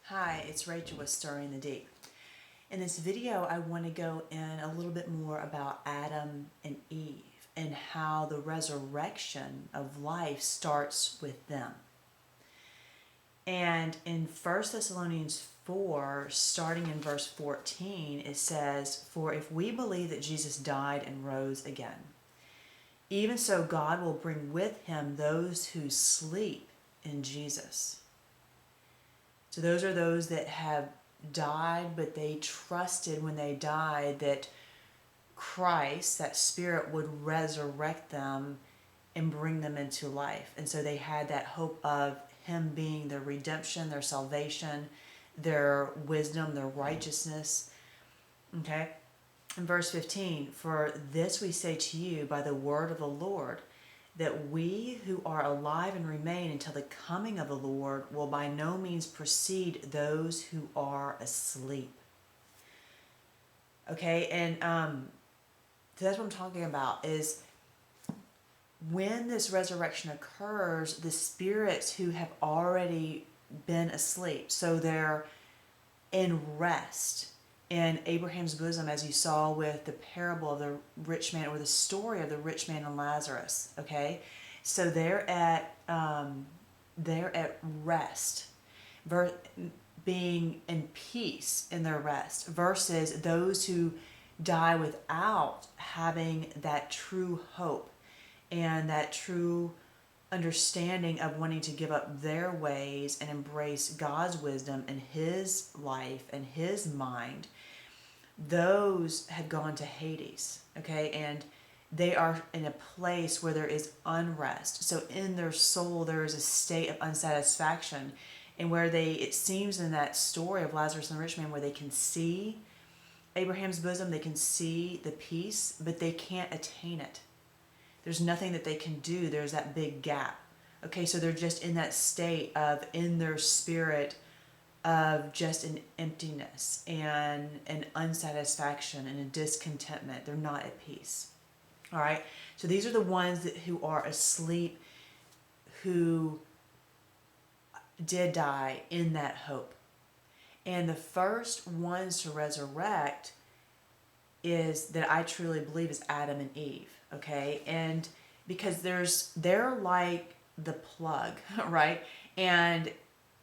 Hi, it's Rachel with Stirring the Deep. In this video, I want to go in a little bit more about Adam and Eve and how the resurrection of life starts with them. And in 1 Thessalonians 4, starting in verse 14, it says, "For if we believe that Jesus died and rose again, even so God will bring with him those who sleep in Jesus." So those are those that have died, but they trusted when they died that Christ, that Spirit, would resurrect them and bring them into life. And so they had that hope of Him being their redemption, their salvation, their wisdom, their righteousness. Okay? In verse 15, "For this we say to you by the word of the Lord, that we who are alive and remain until the coming of the Lord will by no means precede those who are asleep." Okay, and so that's what I'm talking about, is when this resurrection occurs, the spirits who have already been asleep, so they're in rest in Abraham's bosom, as you saw with the parable of the rich man, or the story of the rich man and Lazarus. Okay, so they're at rest, being in peace in their rest, versus those who die without having that true hope and that true understanding of wanting to give up their ways and embrace God's wisdom and His life and His mind. Those had gone to Hades, okay, and they are in a place where there is unrest. So in their soul there is a state of unsatisfaction, and where it seems in that story of Lazarus and the rich man, where they can see Abraham's bosom, they can see the peace, but they can't attain it. There's nothing that they can do. There's that big gap. Okay, so they're just in that state of, in their spirit, of just an emptiness and an unsatisfaction and a discontentment. They're not at peace. All right, so these are the ones who are asleep, who did die in that hope. And the first ones to resurrect is, that I truly believe, is Adam and Eve. Okay, and because they're like the plug, right? And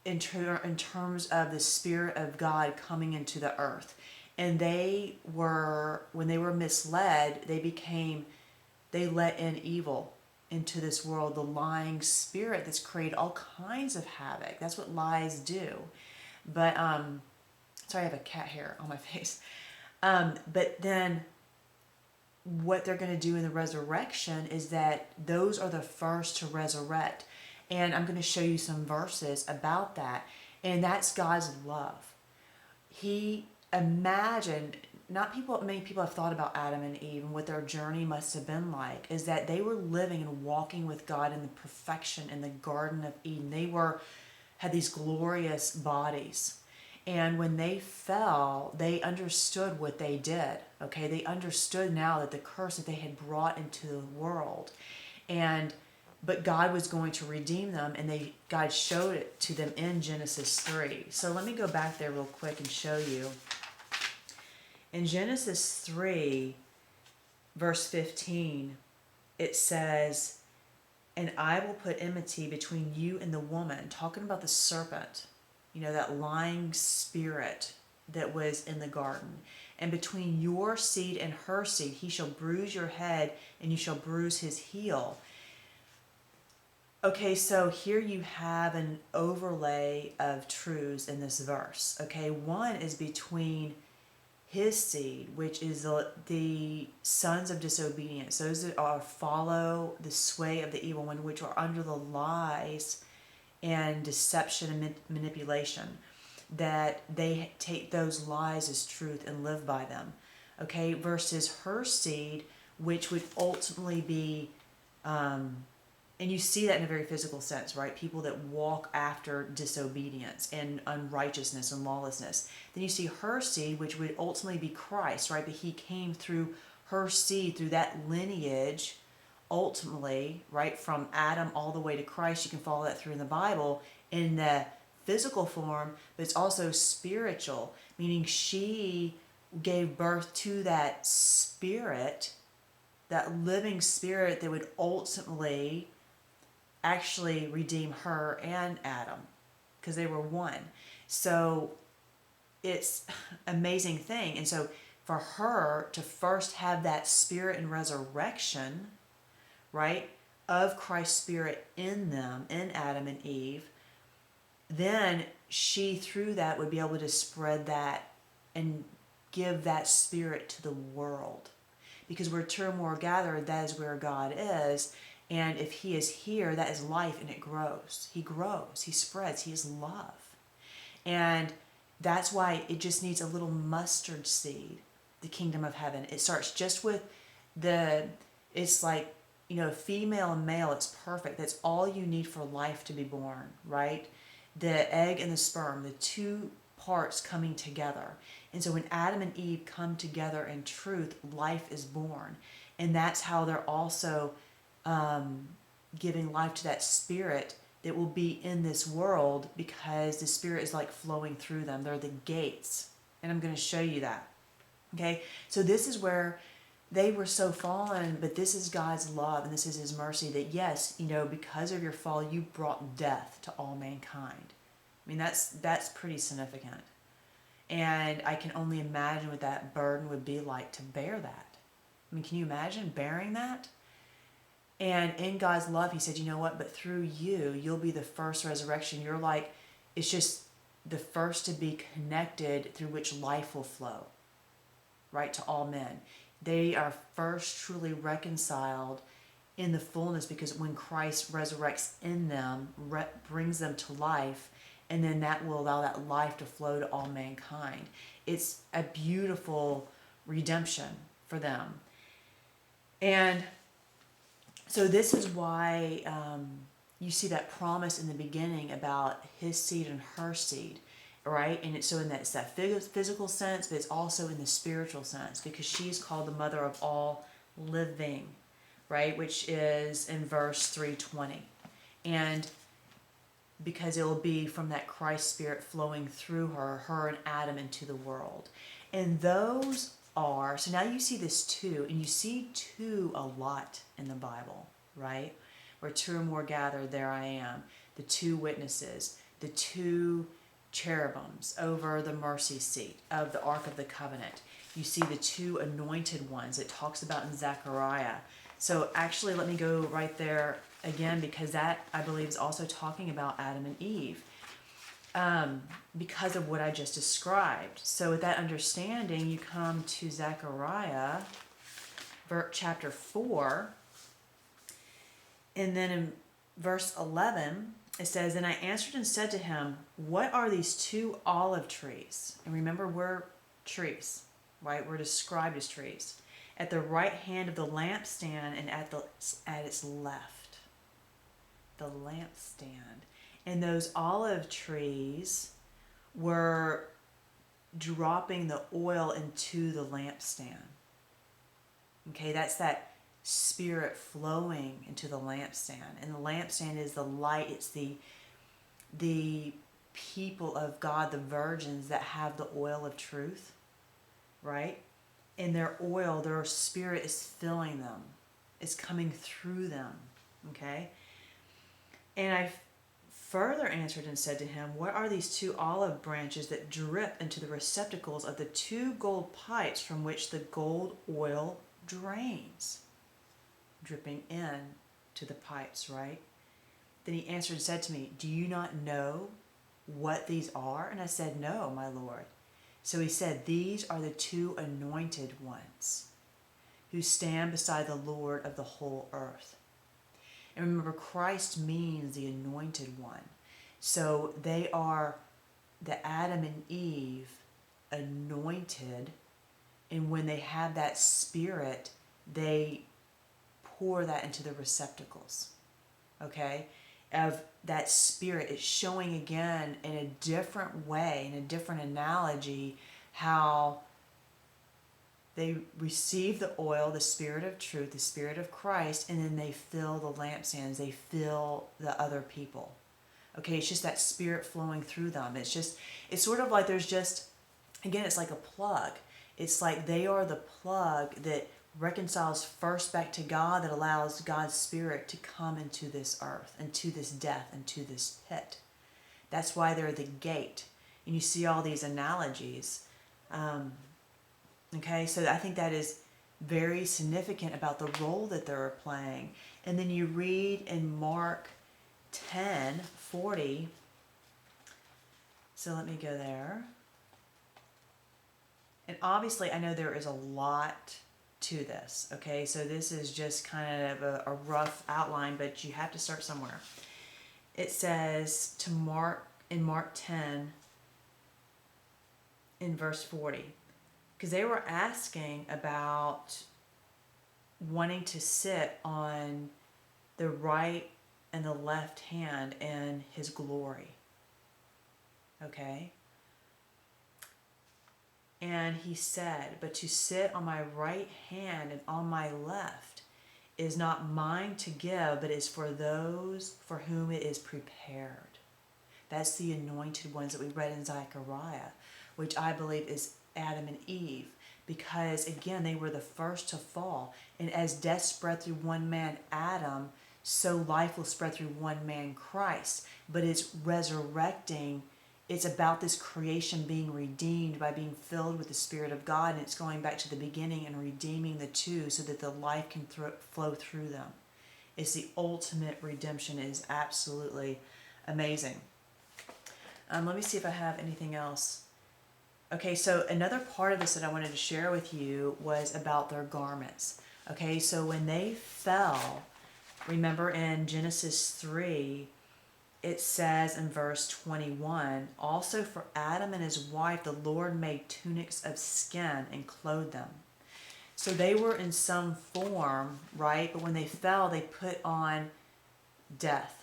in terms of the Spirit of God coming into the earth, and when they were misled, they let in evil into this world, the lying spirit that's created all kinds of havoc. That's what lies do. But sorry, I have a cat hair on my face. But then what they're going to do in the resurrection is that those are the first to resurrect. And I'm going to show you some verses about that. And that's God's love. He imagined, many people have thought about Adam and Eve and what their journey must have been like, is that they were living and walking with God in the perfection in the Garden of Eden. They had these glorious bodies. And when they fell, they understood what they did. Okay, they understood now that the curse that they had brought into the world, but God was going to redeem them, and God showed it to them in Genesis 3. So let me go back there real quick and show you. In Genesis 3, verse 15, it says, "And I will put enmity between you and the woman," talking about the serpent, that lying spirit that was in the garden, "and between your seed and her seed. He shall bruise your head, and you shall bruise his heel." Okay, so here you have an overlay of truths in this verse. Okay, one is between his seed, which is the sons of disobedience, those that follow the sway of the evil one, which are under the lies and deception and manipulation, that they take those lies as truth and live by them. Okay, versus her seed, which would ultimately be, and you see that in a very physical sense, right? People that walk after disobedience and unrighteousness and lawlessness. Then you see her seed, which would ultimately be Christ, right? But he came through her seed, through that lineage, ultimately, right, from Adam all the way to Christ. You can follow that through in the Bible, in the physical form, but it's also spiritual, meaning she gave birth to that spirit, that living spirit that would ultimately actually redeem her and Adam, because they were one. So it's an amazing thing. And so for her to first have that spirit and resurrection, right, of Christ's spirit in them, in Adam and Eve, then she through that would be able to spread that and give that spirit to the world. Because where two or more gather, that is where God is. And if he is here, that is life, and it grows. He grows, he spreads, he is love. And that's why it just needs a little mustard seed, the kingdom of heaven. It starts just with it's like, female and male, it's perfect. That's all you need for life to be born, right? The egg and the sperm, the two parts coming together. And so when Adam and Eve come together in truth, life is born. And that's how they're also giving life to that spirit that will be in this world, because the spirit is like flowing through them. They're the gates. And I'm going to show you that. Okay? So this is where they were so fallen, but this is God's love and this is his mercy, that yes, because of your fall, you brought death to all mankind. I mean, that's pretty significant. And I can only imagine what that burden would be like to bear that. I mean, can you imagine bearing that? And in God's love, he said, you know what? But through you, you'll be the first resurrection. You're like, it's just the first to be connected, through which life will flow, right, to all men. They are first truly reconciled in the fullness, because when Christ resurrects in them, brings them to life, and then that will allow that life to flow to all mankind. It's a beautiful redemption for them. And so this is why you see that promise in the beginning about his seed and her seed, right? And it's that physical sense, but it's also in the spiritual sense, because she's called the mother of all living, right? Which is in verse 320. And because it will be from that Christ spirit flowing through her and Adam into the world. And those are, so now you see this two, and you see two a lot in the Bible, right? Where two or more gather, there I am. The two witnesses, the two cherubims over the mercy seat of the Ark of the Covenant. You see the two anointed ones it talks about in Zechariah. So actually, let me go right there again, because that, I believe, is also talking about Adam and Eve, because of what I just described. So with that understanding, you come to Zechariah chapter 4, and then in verse 11, it says, "And I answered and said to him, what are these two olive trees?" And remember, we're trees, right? We're described as trees. "At the right hand of the lampstand and at its left." The lampstand. And those olive trees were dropping the oil into the lampstand. Okay, that's that spirit flowing into the lampstand. And the lampstand is the light. It's the people of God, the virgins that have the oil of truth, right? And their oil, their spirit is filling them. It's coming through them, okay? And I further answered and said to him, what are these two olive branches that drip into the receptacles of the two gold pipes from which the gold oil drains? Dripping in to the pipes, right? Then he answered and said to me, do you not know what these are? And I said, no, my Lord. So he said, these are the two anointed ones who stand beside the Lord of the whole earth. And remember, Christ means the anointed one. So they are the Adam and Eve anointed. And when they have that spirit, they pour that into the receptacles. Okay? Of that spirit. It's showing again in a different way, in a different analogy, how they receive the oil, the spirit of truth, the spirit of Christ, and then they fill the lampstands, they fill the other people. Okay, it's just that spirit flowing through them. It's sort of like there's just, again, it's like a plug. It's like they are the plug that reconciles first back to God, that allows God's spirit to come into this earth, into this death, into this pit. That's why they're the gate. And you see all these analogies. Okay, so I think that is very significant about the role that they're playing. And then you read in Mark 10:40. So let me go there. And obviously, I know there is a lot to this. Okay, so this is just kind of a rough outline, but you have to start somewhere. It says in Mark 10, in verse 40, because they were asking about wanting to sit on the right and the left hand in his glory. Okay? And he said, but to sit on my right hand and on my left is not mine to give, but is for those for whom it is prepared. That's the anointed ones that we read in Zechariah, which I believe is Adam and Eve, because again, they were the first to fall. And as death spread through one man, Adam, so life will spread through one man, Christ. But it's resurrecting. It's about this creation being redeemed by being filled with the Spirit of God, and it's going back to the beginning and redeeming the two so that the life can flow through them. It's the ultimate redemption. It is absolutely amazing. Let me see if I have anything else. Okay, so another part of this that I wanted to share with you was about their garments. Okay, so when they fell, remember in Genesis 3, it says in verse 21, also for Adam and his wife, the Lord made tunics of skin and clothed them. So they were in some form, right? But when they fell, they put on death.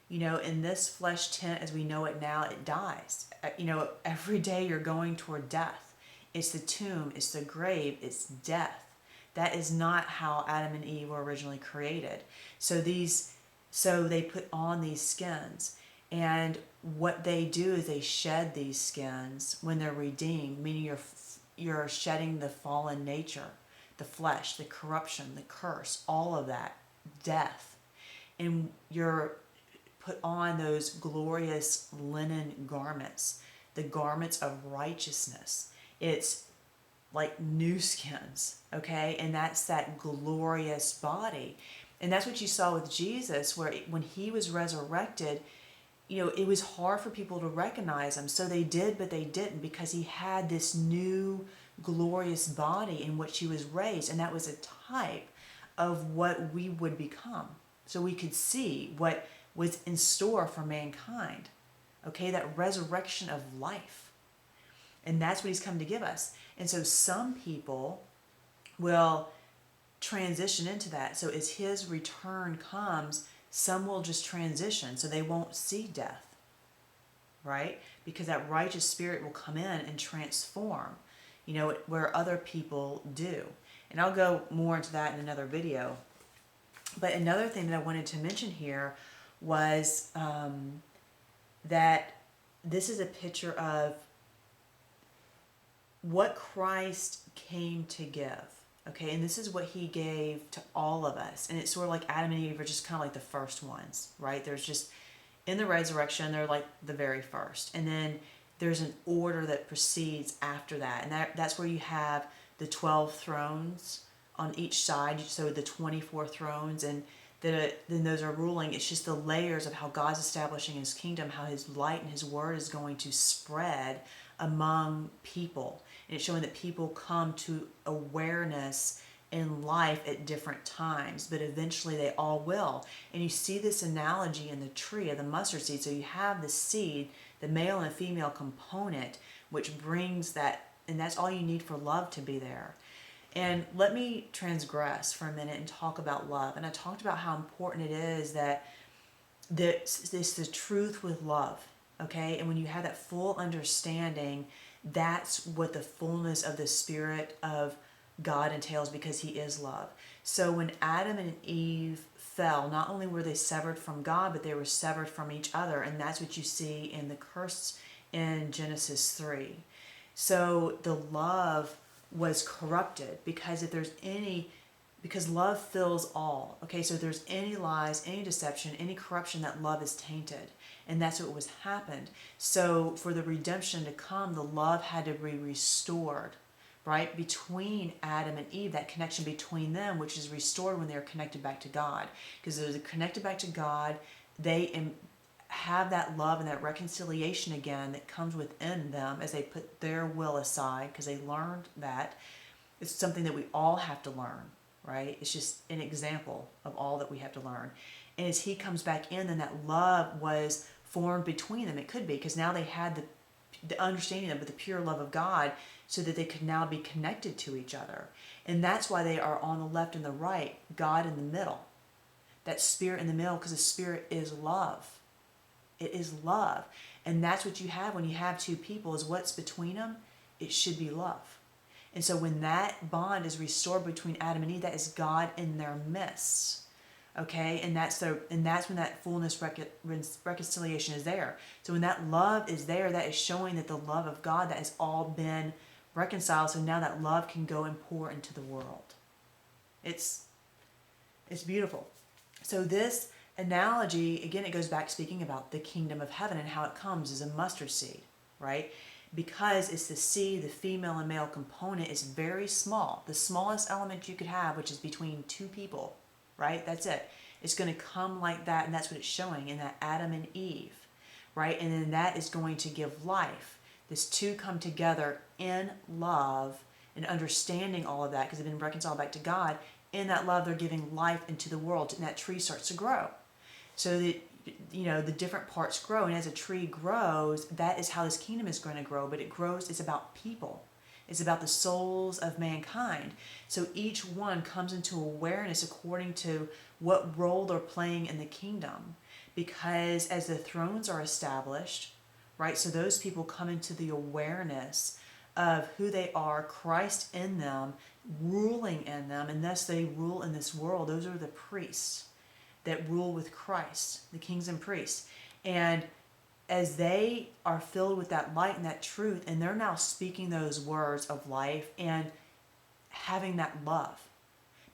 You know, in this flesh tent, as we know it now, it dies. You know, every day you're going toward death. It's the tomb, it's the grave, it's death. That is not how Adam and Eve were originally created. So they put on these skins, and what they do is they shed these skins when they're redeemed, meaning you're shedding the fallen nature, the flesh, the corruption, the curse, all of that, death. And you're put on those glorious linen garments, the garments of righteousness. It's like new skins, okay? And that's that glorious body. And that's what you saw with Jesus, where when he was resurrected, you know, it was hard for people to recognize him. So they did, but they didn't, because he had this new glorious body in which he was raised. And that was a type of what we would become. So we could see what was in store for mankind. Okay, that resurrection of life. And that's what he's come to give us. And so some people will transition into that. So as his return comes, some will just transition, so they won't see death, right? Because that righteous spirit will come in and transform, you know, where other people do. And I'll go more into that in another video. But another thing that I wanted to mention here was that this is a picture of what Christ came to give. Okay, and this is what he gave to all of us. And it's sort of like Adam and Eve are just kind of like the first ones, right? There's just, in the resurrection, they're like the very first. And then there's an order that proceeds after that. And that's where you have the 12 thrones on each side. So the 24 thrones, and then those are ruling. It's just the layers of how God's establishing his kingdom, how his light and his word is going to spread among people. And it's showing that people come to awareness in life at different times, but eventually they all will. And you see this analogy in the tree of the mustard seed. So you have the seed, the male and female component, which brings that, and that's all you need for love to be there. And let me transgress for a minute and talk about love. And I talked about how important it is that it's the truth with love, okay? And when you have that full understanding, that's what the fullness of the Spirit of God entails, because he is love. So when Adam and Eve fell, not only were they severed from God, but they were severed from each other. And that's what you see in the curse in Genesis 3. So the love was corrupted because love fills all. Okay, so if there's any lies, any deception, any corruption, that love is tainted. And that's what was happened. So for the redemption to come, the love had to be restored, right? Between Adam and Eve, that connection between them, which is restored when they're connected back to God. Because they're connected back to God, they have that love and that reconciliation again that comes within them as they put their will aside, because they learned that. It's something that we all have to learn, right? It's just an example of all that we have to learn. And as he comes back in, then that love was formed between them. It could be, because now they had the understanding of the pure love of God, so that they could now be connected to each other. And that's why they are on the left and the right, God in the middle. That Spirit in the middle, because the Spirit is love. It is love. And that's what you have when you have two people, is what's between them? It should be love. And so when that bond is restored between Adam and Eve, that is God in their midst. Okay? And that's when that fullness reconciliation is there. So when that love is there, that is showing that the love of God that has all been reconciled. So now that love can go and pour into the world. It's beautiful. So this analogy, again, it goes back speaking about the kingdom of heaven and how it comes as a mustard seed, right? Because it's the seed, the female and male component is very small. The smallest element you could have, which is between two people, right? That's it. It's going to come like that, and that's what it's showing in that Adam and Eve, right? And then that is going to give life. This two come together in love and understanding all of that, because they've been reconciled back to God. In that love, they're giving life into the world, and that tree starts to grow. So that, the different parts grow, and as a tree grows, that is how this kingdom is going to grow. But it grows, it's about people. It's about the souls of mankind. So each one comes into awareness according to what role they're playing in the kingdom. Because as the thrones are established, right, so those people come into the awareness of who they are, Christ in them, ruling in them, and thus they rule in this world. Those are the priests that rule with Christ, the kings and priests. And as they are filled with that light and that truth, and they're now speaking those words of life and having that love,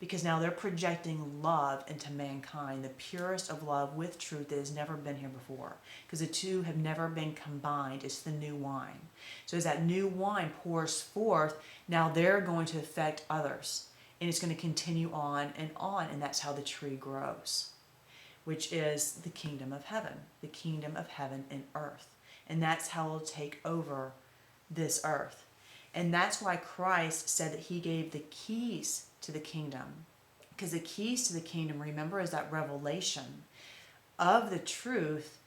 because now they're projecting love into mankind, the purest of love with truth that has never been here before, because the two have never been combined. It's the new wine. So as that new wine pours forth, now they're going to affect others, and it's going to continue on, and that's how the tree grows, which is the kingdom of heaven in earth. And that's how it'll take over this earth. And that's why Christ said that he gave the keys to the kingdom. Because the keys to the kingdom, remember, is that revelation of the truth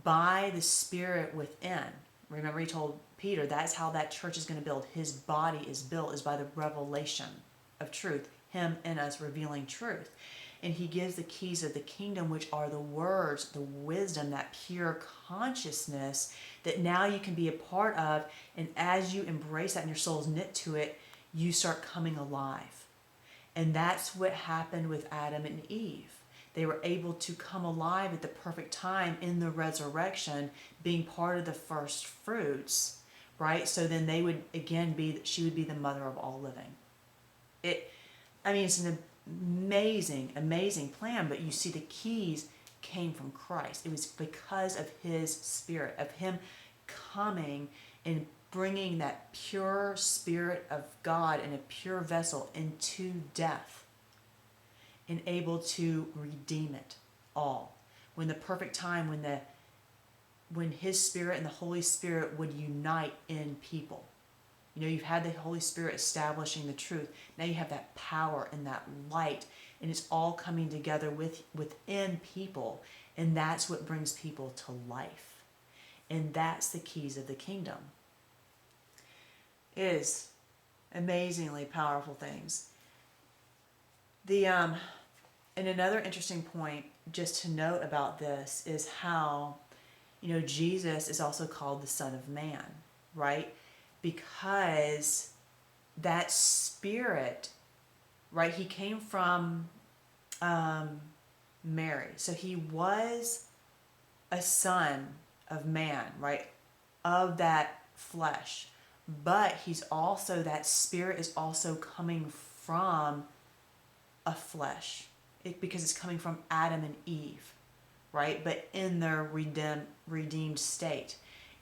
by the Spirit within. Remember, he told Peter, that's how that church is going to build. His body is built, is by the revelation of truth. Him in us revealing truth. And he gives the keys of the kingdom, which are the words, the wisdom, that pure consciousness that now you can be a part of. And as you embrace that and your soul's knit to it, you start coming alive. And that's what happened with Adam and Eve. They were able to come alive at the perfect time in the resurrection, being part of the first fruits, right? So then they would again she would be the mother of all living. It's an amazing plan, but you see the keys came from Christ. It was because of his Spirit, of him coming and bringing that pure Spirit of God in a pure vessel into death and able to redeem it all. When the perfect time, when his Spirit and the Holy Spirit would unite in people. You've had the Holy Spirit establishing the truth. Now you have that power and that light, and it's all coming together within people, and that's what brings people to life. And that's the keys of the kingdom. It is amazingly powerful things. And another interesting point just to note about this is how, Jesus is also called the Son of Man, right? Because that Spirit, right, he came from Mary. So he was a son of man, right? Of that flesh. But he's also, that spirit is also coming from a flesh. Because it's coming from Adam and Eve, right? But in their redeemed state.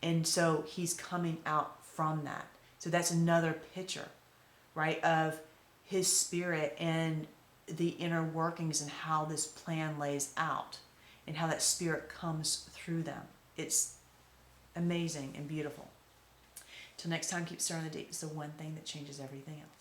And so he's coming out from that. So that's another picture, right, of his spirit and the inner workings and how this plan lays out and how that spirit comes through them. It's amazing and beautiful. Till next time, keep stirring the deep. It's the one thing that changes everything else.